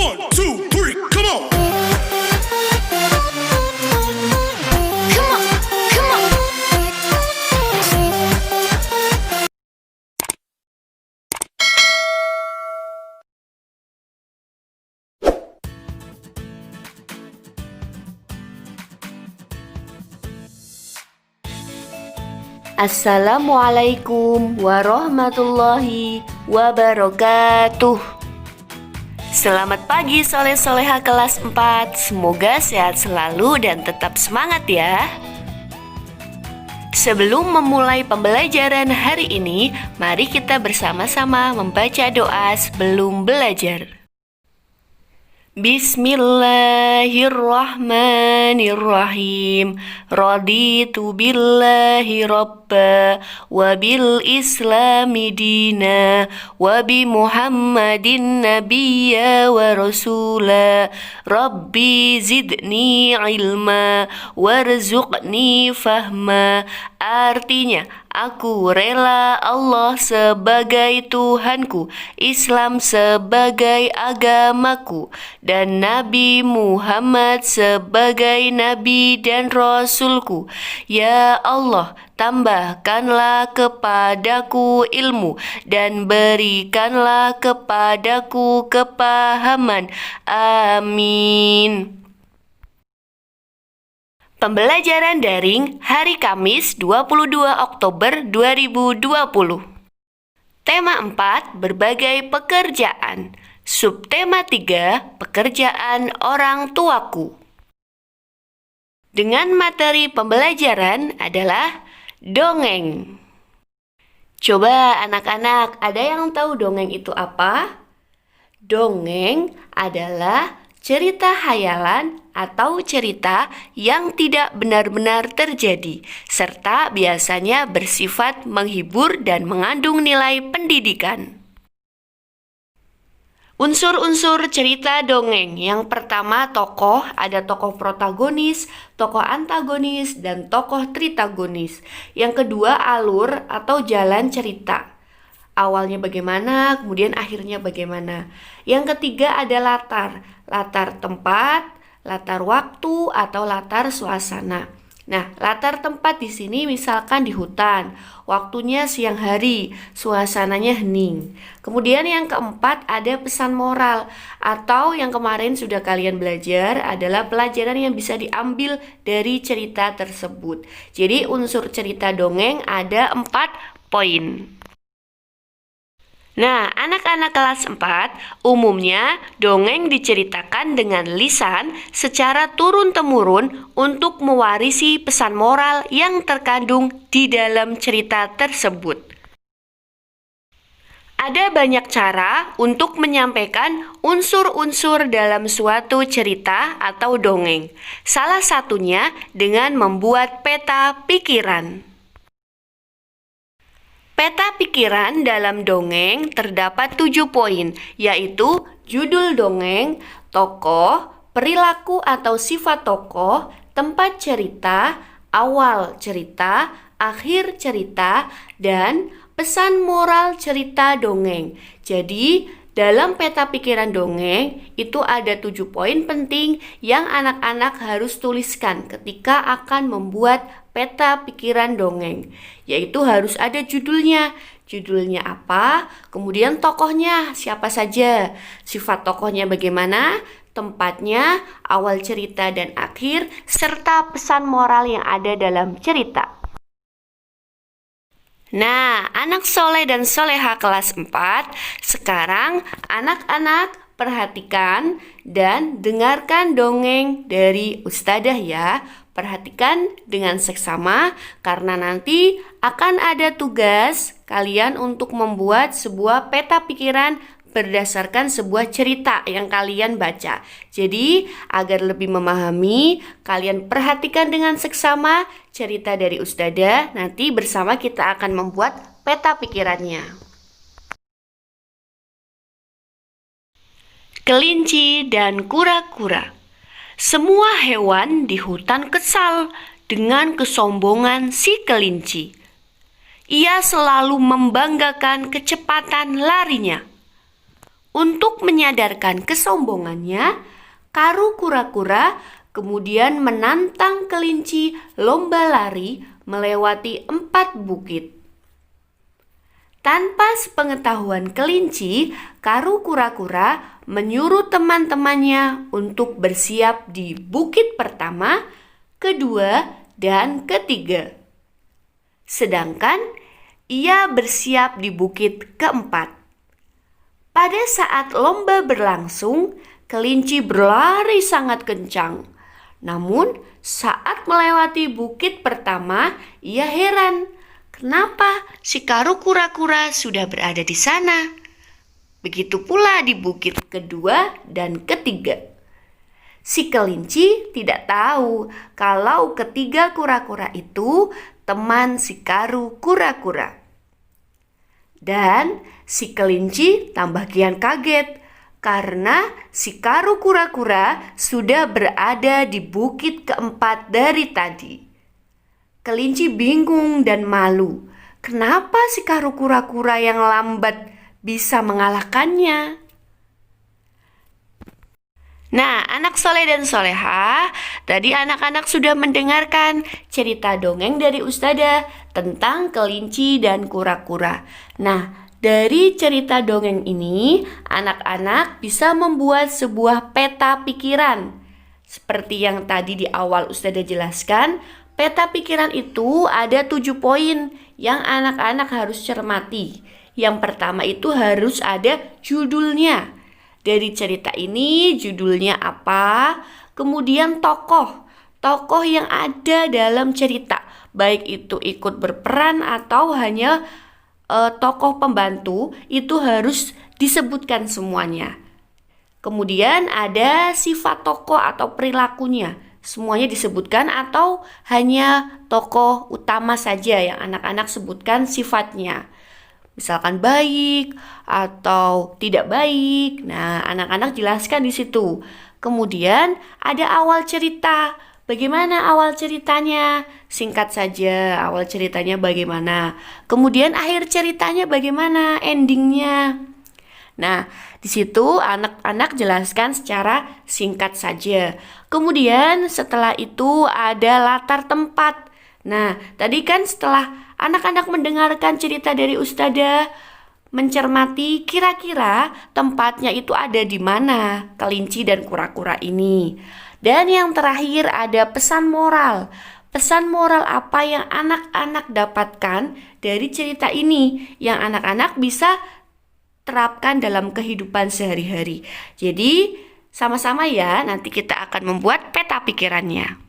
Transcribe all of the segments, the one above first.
1, 2, 3, come on. Come on, come on. Assalamualaikum warahmatullahi wabarakatuh. Selamat pagi soleh-soleha kelas 4. Semoga sehat selalu dan tetap semangat ya. Sebelum memulai pembelajaran hari ini, mari kita bersama-sama membaca doa sebelum belajar. Bismillahirrahmanirrahim. Raditu billahi rabba wa bil islami dina wa bi Muhammadin nabiyya wa rasula. Rabbi zidni ilma warzuqni fahma. Artinya, aku rela Allah sebagai Tuhanku, Islam sebagai agamaku, dan Nabi Muhammad sebagai Nabi dan Rasulku. Ya Allah, tambahkanlah kepadaku ilmu dan berikanlah kepadaku kepahaman. Amin. Pembelajaran daring hari Kamis 22 Oktober 2020. Tema 4, berbagai pekerjaan. Subtema 3, pekerjaan orang tuaku. Dengan materi pembelajaran adalah dongeng. Coba anak-anak, ada yang tahu dongeng itu apa? Dongeng adalah cerita hayalan atau cerita yang tidak benar-benar terjadi, serta biasanya bersifat menghibur dan mengandung nilai pendidikan. Unsur-unsur cerita dongeng. Yang pertama, tokoh. Ada tokoh protagonis, tokoh antagonis, dan tokoh tritagonis. Yang kedua, alur atau jalan cerita. Awalnya bagaimana, kemudian akhirnya bagaimana. Yang ketiga ada latar. Latar tempat, latar waktu, atau latar suasana. Nah, latar tempat di sini misalkan di hutan, waktunya siang hari, suasananya hening. Kemudian yang keempat ada pesan moral, atau yang kemarin sudah kalian belajar adalah pelajaran yang bisa diambil dari cerita tersebut. Jadi unsur cerita dongeng ada 4 poin. Nah, anak-anak kelas 4, umumnya dongeng diceritakan dengan lisan secara turun-temurun untuk mewarisi pesan moral yang terkandung di dalam cerita tersebut. Ada banyak cara untuk menyampaikan unsur-unsur dalam suatu cerita atau dongeng. Salah satunya dengan membuat peta pikiran. Peta pikiran dalam dongeng terdapat 7 poin, yaitu judul dongeng, tokoh, perilaku atau sifat tokoh, tempat cerita, awal cerita, akhir cerita, dan pesan moral cerita dongeng. Jadi, dalam peta pikiran dongeng itu ada 7 poin penting yang anak-anak harus tuliskan ketika akan membuat peta pikiran dongeng, yaitu harus ada judulnya. Judulnya apa? Kemudian tokohnya siapa saja? Sifat tokohnya bagaimana? Tempatnya, awal cerita dan akhir, serta pesan moral yang ada dalam cerita. Nah, anak soleh dan soleha kelas 4, sekarang anak-anak perhatikan dan dengarkan dongeng dari Ustadzah ya. Perhatikan dengan seksama karena nanti akan ada tugas kalian untuk membuat sebuah peta pikiran berdasarkan sebuah cerita yang kalian baca. Jadi, agar lebih memahami, kalian perhatikan dengan seksama cerita dari Ustadzah. Nanti bersama kita akan membuat peta pikirannya. Kelinci dan kura-kura. Semua hewan di hutan kesal dengan kesombongan si kelinci. Ia selalu membanggakan kecepatan larinya. Untuk menyadarkan kesombongannya, Karu kura-kura kemudian menantang kelinci lomba lari melewati 4 bukit. Tanpa sepengetahuan kelinci, Karu kura-kura menyuruh teman-temannya untuk bersiap di bukit pertama, kedua, dan ketiga. Sedangkan ia bersiap di bukit keempat. Pada saat lomba berlangsung, kelinci berlari sangat kencang. Namun, saat melewati bukit pertama, ia heran. Kenapa si Karu kura-kura sudah berada di sana? Begitu pula di bukit kedua dan ketiga. Si kelinci tidak tahu kalau ketiga kura-kura itu teman si Karu kura-kura. Dan si kelinci tambah kian kaget karena si Karu kura-kura sudah berada di bukit keempat dari tadi. Kelinci bingung dan malu. Kenapa si Karu kura-kura yang lambat bisa mengalahkannya? Nah, anak soleh dan soleha, tadi anak-anak sudah mendengarkan cerita dongeng dari Ustadzah tentang kelinci dan kura-kura. Nah, dari cerita dongeng ini, anak-anak bisa membuat sebuah peta pikiran. Seperti yang tadi di awal Ustadzah jelaskan, peta pikiran itu ada 7 poin yang anak-anak harus cermati. Yang pertama itu harus ada judulnya. Dari cerita ini judulnya apa? Kemudian tokoh yang ada dalam cerita, baik itu ikut berperan atau hanya tokoh pembantu, itu harus disebutkan semuanya. Kemudian ada sifat tokoh atau perilakunya. Semuanya disebutkan atau hanya tokoh utama saja yang anak-anak sebutkan sifatnya. Misalkan baik atau tidak baik. Nah, anak-anak jelaskan di situ. Kemudian ada awal cerita. Bagaimana awal ceritanya? Singkat saja awal ceritanya bagaimana. Kemudian akhir ceritanya bagaimana? Endingnya. Nah, di situ anak-anak jelaskan secara singkat saja. Kemudian setelah itu ada latar tempat. Nah, tadi kan setelah anak-anak mendengarkan cerita dari Ustadzah, mencermati kira-kira tempatnya itu ada di mana kelinci dan kura-kura ini. Dan yang terakhir ada pesan moral. Pesan moral apa yang anak-anak dapatkan dari cerita ini yang anak-anak bisa terapkan dalam kehidupan sehari-hari. Jadi sama-sama ya, nanti kita akan membuat peta pikirannya.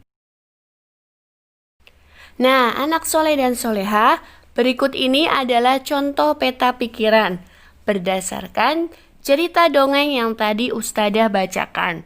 Nah, anak soleh dan soleha, berikut ini adalah contoh peta pikiran berdasarkan cerita dongeng yang tadi Ustadzah bacakan.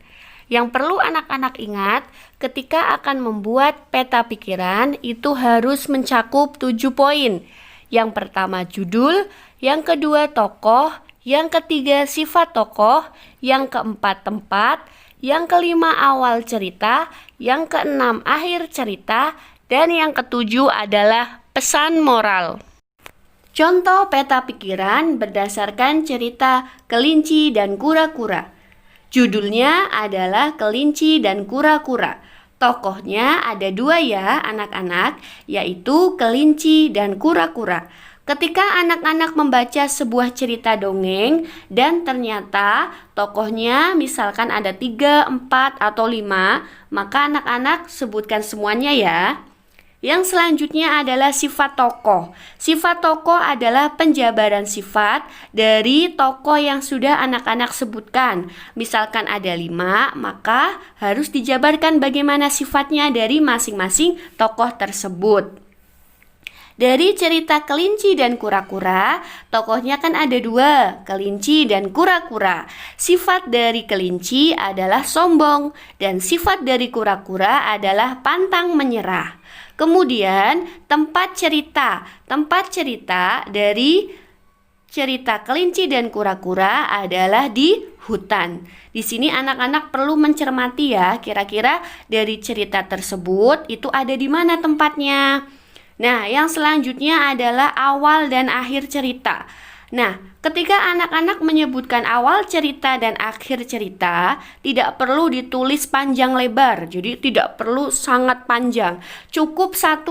Yang perlu anak-anak ingat, ketika akan membuat peta pikiran itu harus mencakup 7 poin. Yang pertama judul, yang kedua tokoh, yang ketiga sifat tokoh, yang keempat tempat, yang kelima awal cerita, yang keenam akhir cerita, dan yang ketujuh adalah pesan moral. Contoh peta pikiran berdasarkan cerita kelinci dan kura-kura. Judulnya adalah Kelinci dan Kura-kura. Tokohnya ada 2 ya anak-anak, yaitu kelinci dan kura-kura. Ketika anak-anak membaca sebuah cerita dongeng dan ternyata tokohnya misalkan ada 3, 4, atau 5, maka anak-anak sebutkan semuanya ya. Yang selanjutnya adalah sifat tokoh. Sifat tokoh adalah penjabaran sifat dari tokoh yang sudah anak-anak sebutkan. Misalkan ada 5, maka harus dijabarkan bagaimana sifatnya dari masing-masing tokoh tersebut. Dari cerita kelinci dan kura-kura, tokohnya kan ada 2, kelinci dan kura-kura. Sifat dari kelinci adalah sombong dan sifat dari kura-kura adalah pantang menyerah. Kemudian tempat cerita. Tempat cerita dari cerita kelinci dan kura-kura adalah di hutan. Di sini anak-anak perlu mencermati ya, kira-kira dari cerita tersebut itu ada di mana tempatnya. Nah, yang selanjutnya adalah awal dan akhir cerita. Nah, ketika anak-anak menyebutkan awal cerita dan akhir cerita, tidak perlu ditulis panjang lebar, jadi tidak perlu sangat panjang. Cukup 1-2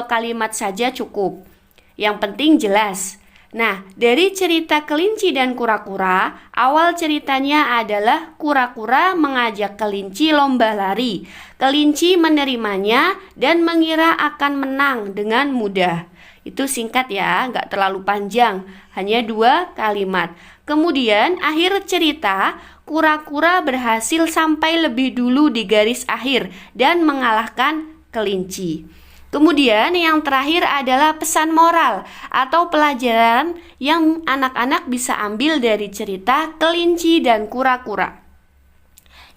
kalimat saja cukup. Yang penting jelas. Nah, dari cerita kelinci dan kura-kura, awal ceritanya adalah kura-kura mengajak kelinci lomba lari. Kelinci menerimanya dan mengira akan menang dengan mudah. Itu singkat ya, nggak terlalu panjang, hanya 2 kalimat. Kemudian akhir cerita, kura-kura berhasil sampai lebih dulu di garis akhir dan mengalahkan kelinci. Kemudian yang terakhir adalah pesan moral atau pelajaran yang anak-anak bisa ambil dari cerita kelinci dan kura-kura,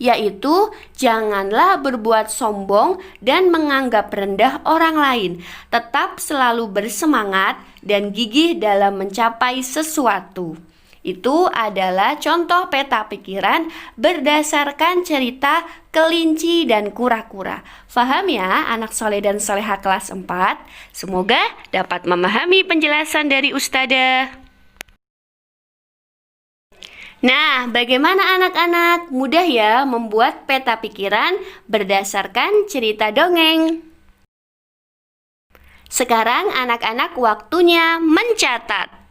yaitu janganlah berbuat sombong dan menganggap rendah orang lain. Tetap selalu bersemangat dan gigih dalam mencapai sesuatu. Itu adalah contoh peta pikiran berdasarkan cerita kelinci dan kura-kura. Faham ya anak soleh dan soleha kelas 4? Semoga dapat memahami penjelasan dari Ustadzah. Nah, bagaimana anak-anak? Mudah ya membuat peta pikiran berdasarkan cerita dongeng. Sekarang anak-anak waktunya mencatat.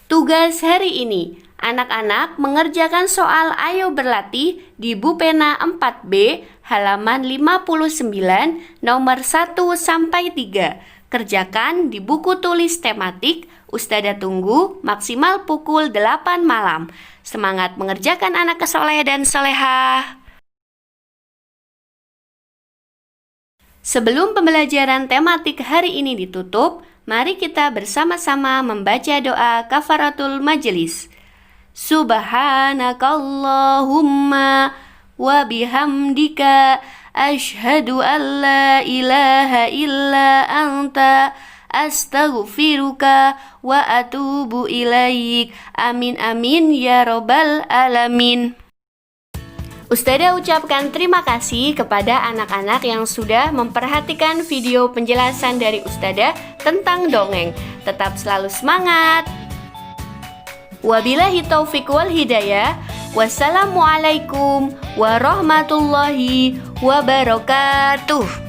Tugas hari ini, anak-anak mengerjakan soal Ayo Berlatih di buku pena 4B halaman 59 nomor 1-3. Kerjakan di buku tulis tematik. Ustadzah tunggu maksimal pukul 8 malam. Semangat mengerjakan anak soleh dan solehah. Sebelum pembelajaran tematik hari ini ditutup, mari kita bersama-sama membaca doa kafaratul majelis. Subhanakallahumma wa bihamdika asyhadu an la ilaha illa anta astaghfiruka wa atubu ilaik. Amin amin ya robbal alamin. Ustadzah ucapkan terima kasih kepada anak-anak yang sudah memperhatikan video penjelasan dari Ustadzah tentang dongeng. Tetap selalu semangat. Wabillahi taufiq wal hidayah. Wassalamualaikum warahmatullahi wabarakatuh.